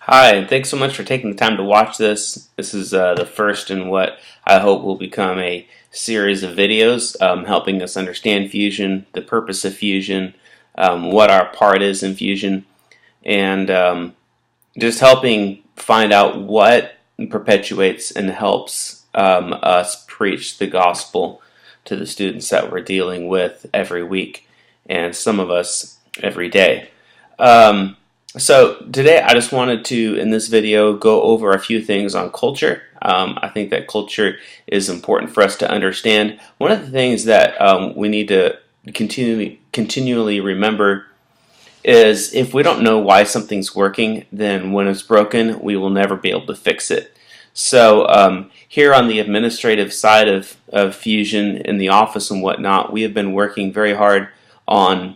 Hi, and thanks so much for taking the time to watch this. This is the first in what I hope will become a series of videos helping us understand Fusion, the purpose of Fusion, what our part is in Fusion, and just helping find out what perpetuates and helps us preach the gospel to the students that we're dealing with every week, and some of us every day. So today I just wanted to, in this video, go over a few things on culture. I think that culture is important for us to understand. One of the things that we need to continually remember is if we don't know why something's working, then when it's broken, we will never be able to fix it. So here on the administrative side of Fusion in the office and whatnot, we have been working very hard on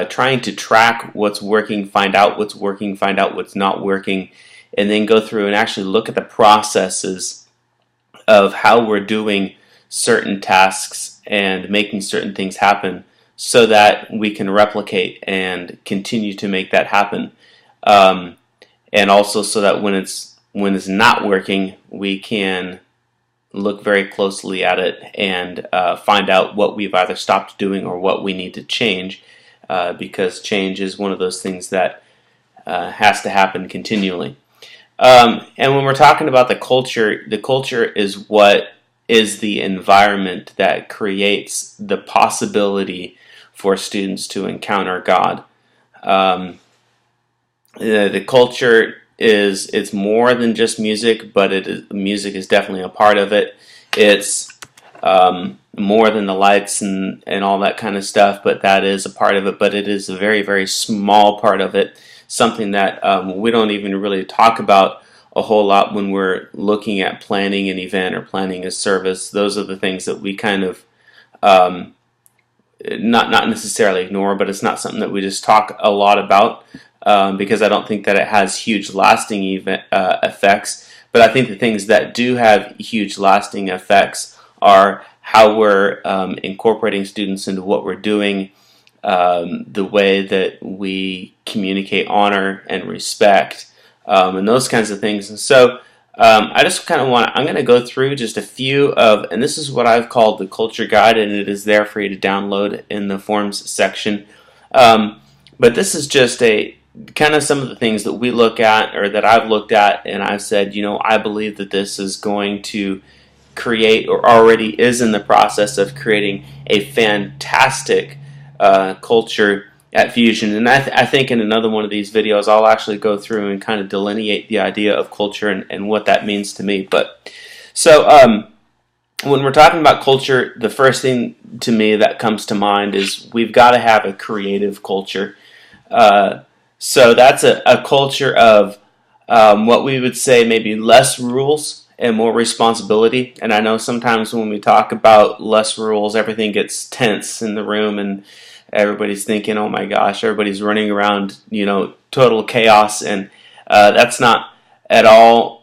trying to track what's working, find out what's working, find out what's not working, and then go through and actually look at the processes of how we're doing certain tasks and making certain things happen so that we can replicate and continue to make that happen. And also so that when it's not working, we can look very closely at it and find out what we've either stopped doing or what we need to change. Because change is one of those things that has to happen continually. And when we're talking about the culture is what is the environment that creates the possibility for students to encounter God. The culture it's more than just music, but music is definitely a part of it. It's more than the lights and all that kind of stuff, but that is a part of it, but it is a very, very small part of it, something that we don't even really talk about a whole lot when we're looking at planning an event or planning a service. Those are the things that we kind of not necessarily ignore, but it's not something that we just talk a lot about because I don't think that it has huge lasting effects, but I think the things that do have huge lasting effects are how we're incorporating students into what we're doing, the way that we communicate honor and respect, and those kinds of things. And so I just kind of I'm going to go through just a few and this is what I've called the culture guide, and it is there for you to download in the forms section. But this is just a kind of some of the things that we look at, or that I've looked at, and I've said, I believe that this is going to create, or already is in the process of creating, a fantastic culture at Fusion. And I think in another one of these videos I'll actually go through and kind of delineate the idea of culture and what that means to me. But so when we're talking about culture, the first thing to me that comes to mind is we've got to have a creative culture. So that's a culture of what we would say maybe less rules and more responsibility. And I know sometimes when we talk about less rules, everything gets tense in the room and everybody's thinking, oh my gosh, everybody's running around, total chaos. And that's not at all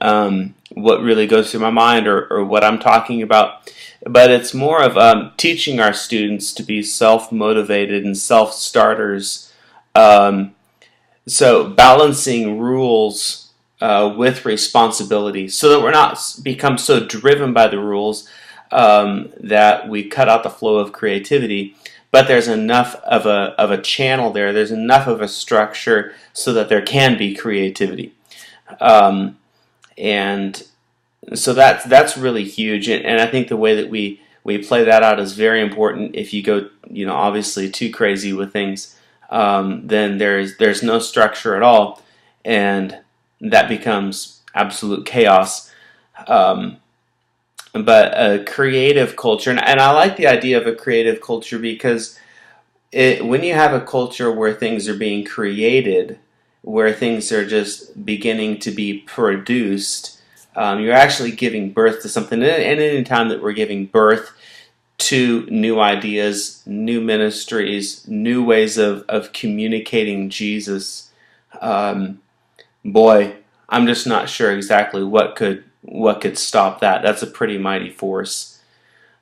what really goes through my mind or what I'm talking about. But it's more of teaching our students to be self-motivated and self-starters. So balancing rules with responsibility, so that we're not become so driven by the rules that we cut out the flow of creativity, but there's enough of a channel there, there's enough of a structure so that there can be creativity. And so that's really huge, and I think the way that we play that out is very important. If you go obviously too crazy with things, then there's no structure at all, and that becomes absolute chaos. But a creative culture, and I like the idea of a creative culture because when you have a culture where things are being created, where things are just beginning to be produced, you're actually giving birth to something. And any time that we're giving birth to new ideas, new ministries, new ways of communicating Jesus, boy, I'm just not sure exactly what could stop that. That's a pretty mighty force.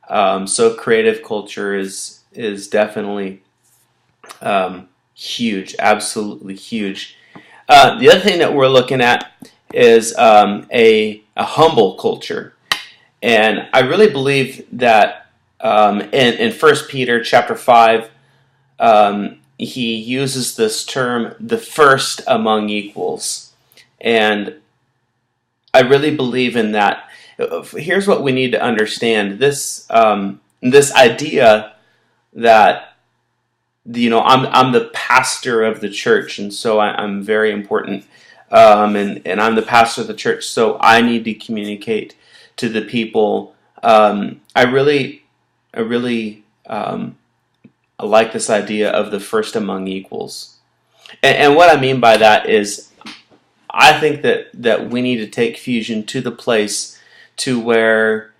So creative culture is definitely huge, absolutely huge. The other thing that we're looking at is a humble culture. And I really believe that in 1 Peter chapter 5, he uses this term, the first among equals. And I really believe in that. Here's what we need to understand. This idea that, I'm the pastor of the church, and so I'm very important, and I'm the pastor of the church, so I need to communicate to the people. I like this idea of the first among equals, and what I mean by that is, I think that we need to take Fusion to the place to where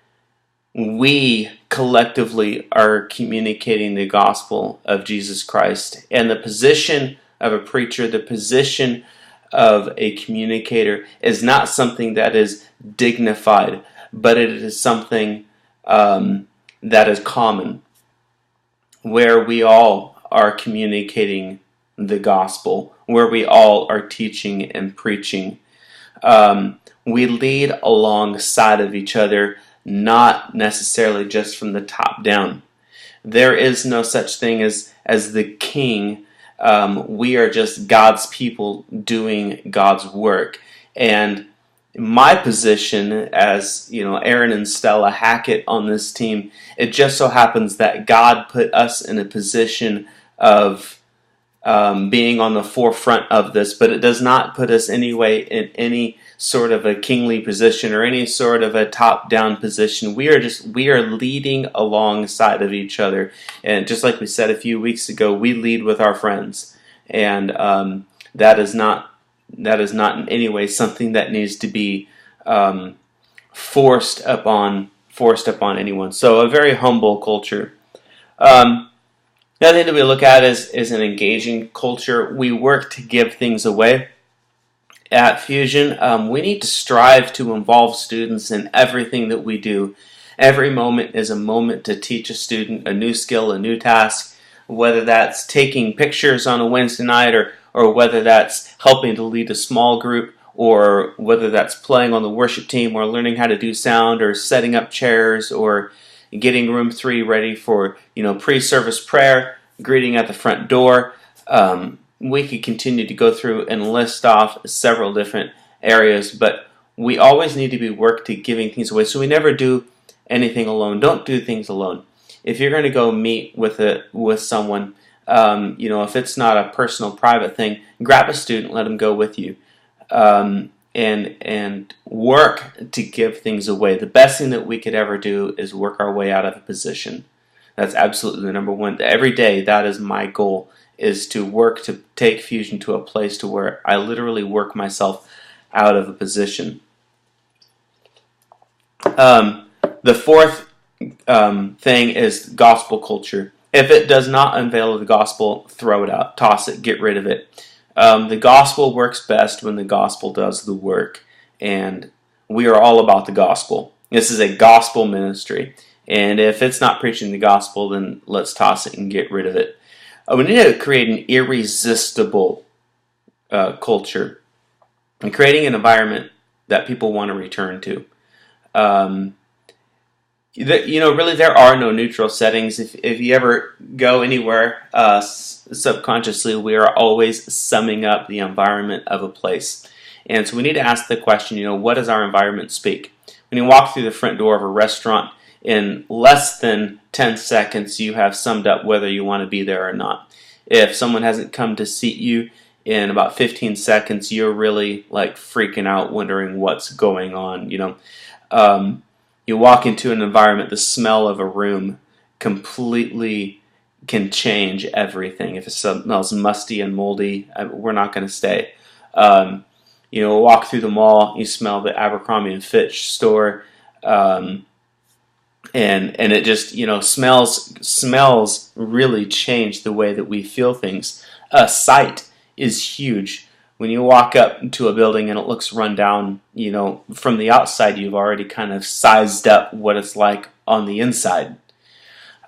we collectively are communicating the gospel of Jesus Christ. And the position of a preacher, the position of a communicator, is not something that is dignified, but it is something that is common, where we all are communicating the gospel, where we all are teaching and preaching. We lead alongside of each other, not necessarily just from the top down. There is no such thing as the king. We are just God's people doing God's work. And my position as, Aaron and Stella Hackett on this team, it just so happens that God put us in a position of being on the forefront of this, but it does not put us anyway in any sort of a kingly position or any sort of a top-down position. We are leading alongside of each other, and just like we said a few weeks ago, we lead with our friends, and that is not in any way something that needs to be forced upon anyone. So a very humble culture. The other thing that we look at is an engaging culture. We work to give things away. At Fusion, we need to strive to involve students in everything that we do. Every moment is a moment to teach a student a new skill, a new task, whether that's taking pictures on a Wednesday night, or whether that's helping to lead a small group, or whether that's playing on the worship team, or learning how to do sound, or setting up chairs, or getting room 3 ready for pre-service prayer, greeting at the front door. We could continue to go through and list off several different areas, but we always need to be work to giving things away. So we never do anything alone. Don't do things alone. If you're going to go meet with someone, if it's not a personal, private thing, grab a student, let them go with you, and work to give things away. The best thing that we could ever do is work our way out of a position. That's absolutely the number one. Every day, that is my goal, is to work to take Fusion to a place to where I literally work myself out of a position. The fourth thing is gospel culture. If it does not unveil the gospel, throw it out, toss it, get rid of it. The gospel works best when the gospel does the work, and we are all about the gospel. This is a gospel ministry, and if it's not preaching the gospel, then let's toss it and get rid of it. We need to create an irresistible culture, and creating an environment that people want to return to. Really, there are no neutral settings. If you ever go anywhere, subconsciously, we are always summing up the environment of a place. And so we need to ask the question, what does our environment speak? When you walk through the front door of a restaurant, in less than 10 seconds, you have summed up whether you want to be there or not. If someone hasn't come to seat you in about 15 seconds, you're really freaking out, wondering what's going on. You walk into an environment, the smell of a room completely can change everything. If it smells musty and moldy, we're not going to stay. Walk through the mall, you smell the Abercrombie and Fitch store, and it just smells really change the way that we feel things. Sight is huge. When you walk up to a building and it looks run down, from the outside, you've already kind of sized up what it's like on the inside.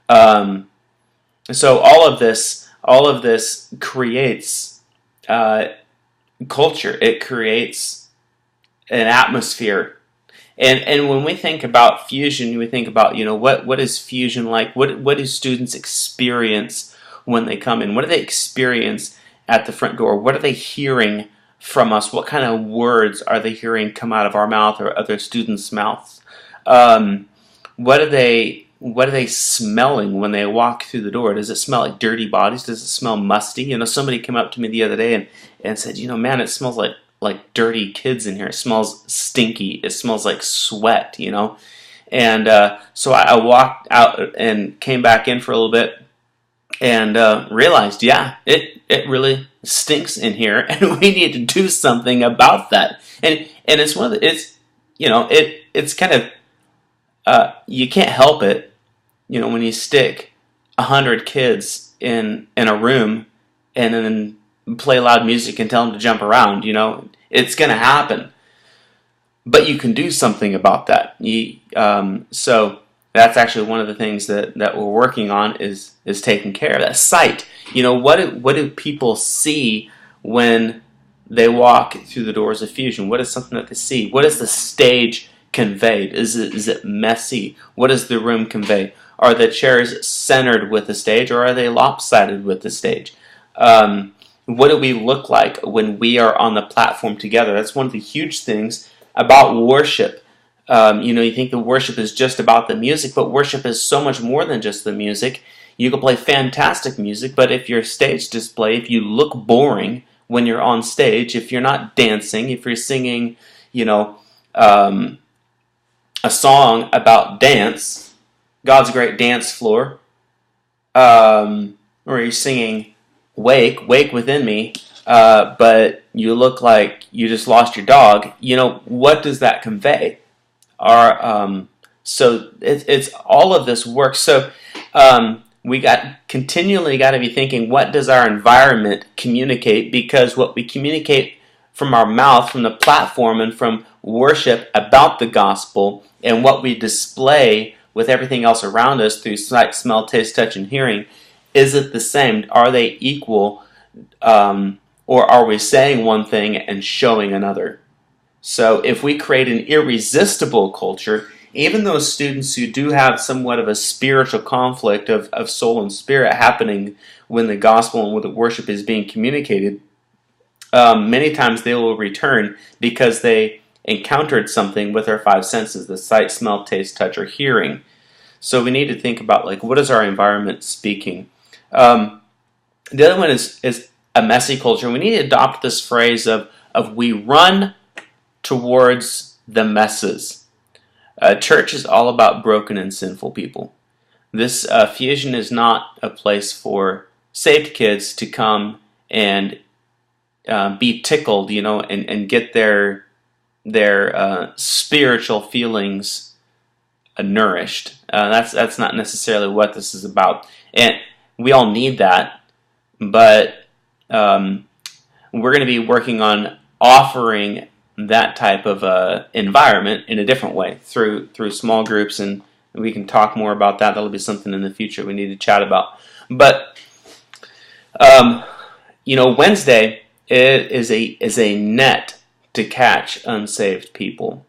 So all of this creates culture. It creates an atmosphere. And when we think about fusion, we think about, what is fusion like? What do students experience when they come in? What do they experience at the front door? What are they hearing from us? What kind of words are they hearing come out of our mouth or other students' mouths? Um, what are they smelling when they walk through the door? Does it smell like dirty bodies? Does it smell musty? Somebody came up to me the other day and said, man, it smells like dirty kids in here. It smells stinky. It smells like sweat, And so I walked out and came back in for a little bit and realized, yeah, it really stinks in here, and we need to do something about that. And it's one of the, it's kind of you can't help it, when you stick 100 kids in a room and then play loud music and tell them to jump around. It's going to happen. But you can do something about that. So that's actually one of the things that we're working on is taking care of that sight. What do people see when they walk through the doors of Fusion? What is something that they see? What is the stage conveyed? Is it messy? What does the room convey? Are the chairs centered with the stage, or are they lopsided with the stage? What do we look like when we are on the platform together? That's one of the huge things about worship. You think the worship is just about the music, but worship is so much more than just the music. You can play fantastic music, but if your stage display, if you look boring when you're on stage, if you're not dancing, if you're singing, a song about dance, God's Great Dance Floor, or you're singing Wake Within Me, but you look like you just lost your dog, what does that convey? So it's all of this work. So we continually got to be thinking, what does our environment communicate? Because what we communicate from our mouth, from the platform, and from worship about the gospel, and what we display with everything else around us through sight, smell, taste, touch, and hearing, is it the same? Are they equal? Or are we saying one thing and showing another? So if we create an irresistible culture, even those students who do have somewhat of a spiritual conflict of soul and spirit happening when the gospel and when the worship is being communicated, many times they will return because they encountered something with our five senses, the sight, smell, taste, touch, or hearing. So we need to think about, what is our environment speaking? The other one is a messy culture. We need to adopt this phrase of we run towards the messes. Church is all about broken and sinful people. This Fusion is not a place for saved kids to come and be tickled, and get their spiritual feelings nourished. That's not necessarily what this is about, and we all need that. But we're going to be working on offering that type of environment in a different way through small groups, and we can talk more about that. That'll be something in the future we need to chat about. But Wednesday is a net to catch unsaved people.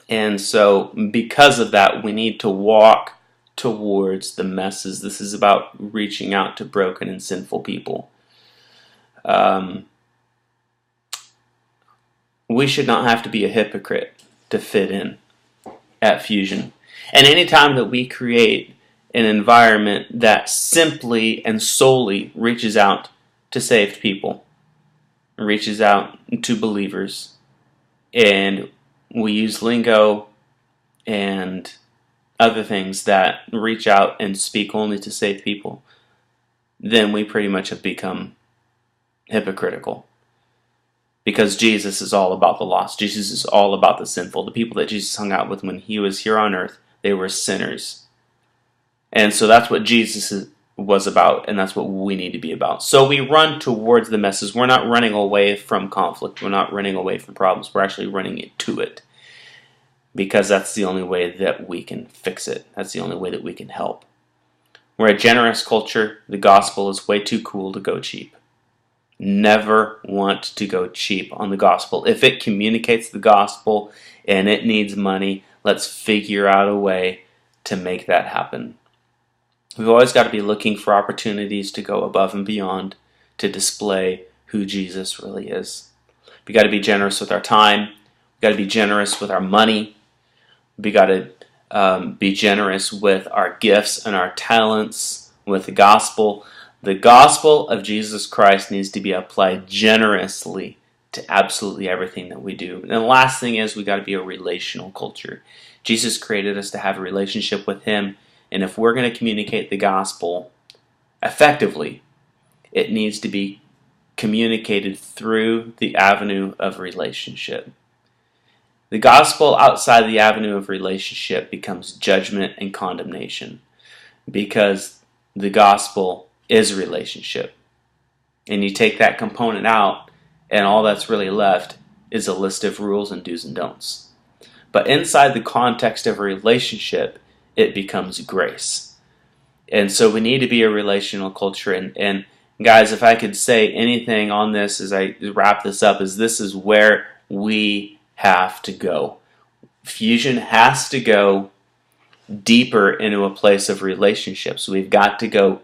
And so because of that, we need to walk towards the messes. This is about reaching out to broken and sinful people. We should not have to be a hypocrite to fit in at Fusion. And anytime that we create an environment that simply and solely reaches out to saved people, reaches out to believers, and we use lingo and other things that reach out and speak only to saved people, then we pretty much have become hypocritical. Because Jesus is all about the lost. Jesus is all about the sinful. The people that Jesus hung out with when he was here on earth, they were sinners. And so that's what Jesus was about, and that's what we need to be about. So we run towards the messes. We're not running away from conflict. We're not running away from problems. We're actually running to it. Because that's the only way that we can fix it. That's the only way that we can help. We're a generous culture. The gospel is way too cool to go cheap. never want to go cheap on the gospel. If it communicates the gospel and it needs money, let's figure out a way to make that happen. We've always got to be looking for opportunities to go above and beyond to display who Jesus really is. We got to be generous with our time. We got to be generous with our money. We got to be generous with our gifts and our talents with the gospel. The gospel of Jesus Christ needs to be applied generously to absolutely everything that we do. And the last thing is we got to be a relational culture. Jesus created us to have a relationship with Him, and if we're going to communicate the gospel effectively, it needs to be communicated through the avenue of relationship. The gospel outside the avenue of relationship becomes judgment and condemnation, because the gospel is relationship. And you take that component out, and all that's really left is a list of rules and do's and don'ts. But inside the context of a relationship, it becomes grace. And so we need to be a relational culture. And guys, if I could say anything on this as I wrap this up, is this is where we have to go. Fusion has to go deeper into a place of relationships. We've got to go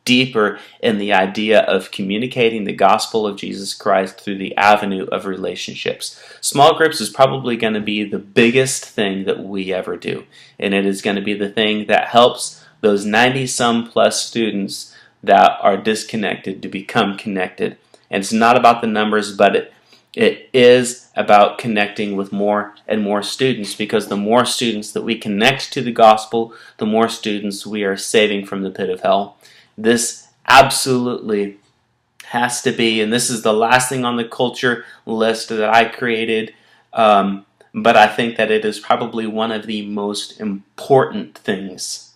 deeper in the idea of communicating the gospel of Jesus Christ through the avenue of relationships. Small groups is probably going to be the biggest thing that we ever do, and it is going to be the thing that helps those 90-some plus students that are disconnected to become connected. And it's not about the numbers, but it is about connecting with more and more students, because the more students that we connect to the gospel, the more students we are saving from the pit of hell. This absolutely has to be, and this is the last thing on the culture list that I created, but I think that it is probably one of the most important things.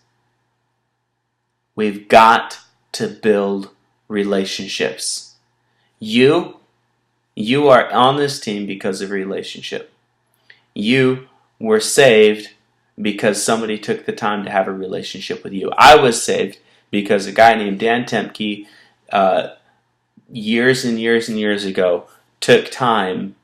We've got to build relationships. You are on this team because of relationship. You were saved because somebody took the time to have a relationship with you. I was saved because a guy named Dan Temke, years and years and years ago, took time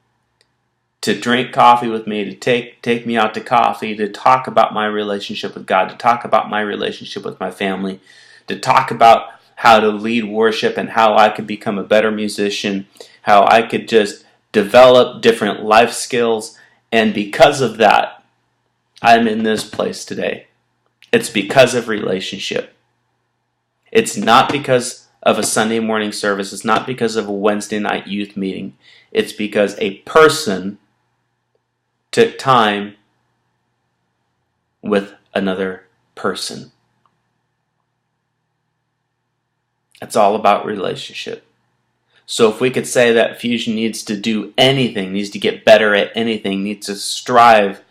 to drink coffee with me, to take me out to coffee, to talk about my relationship with God, to talk about my relationship with my family, to talk about how to lead worship and how I could become a better musician, how I could just develop different life skills. And because of that, I'm in this place today. It's because of relationship. It's not because of a Sunday morning service. It's not because of a Wednesday night youth meeting. It's because a person took time with another person. It's all about relationship. So if we could say that Fusion needs to do anything, needs to get better at anything, needs to strive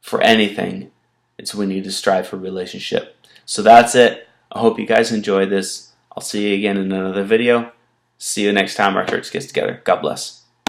for anything, it's we need to strive for relationship. So that's it. I hope you guys enjoyed this. I'll see you again in another video. See you next time our church gets together. God bless.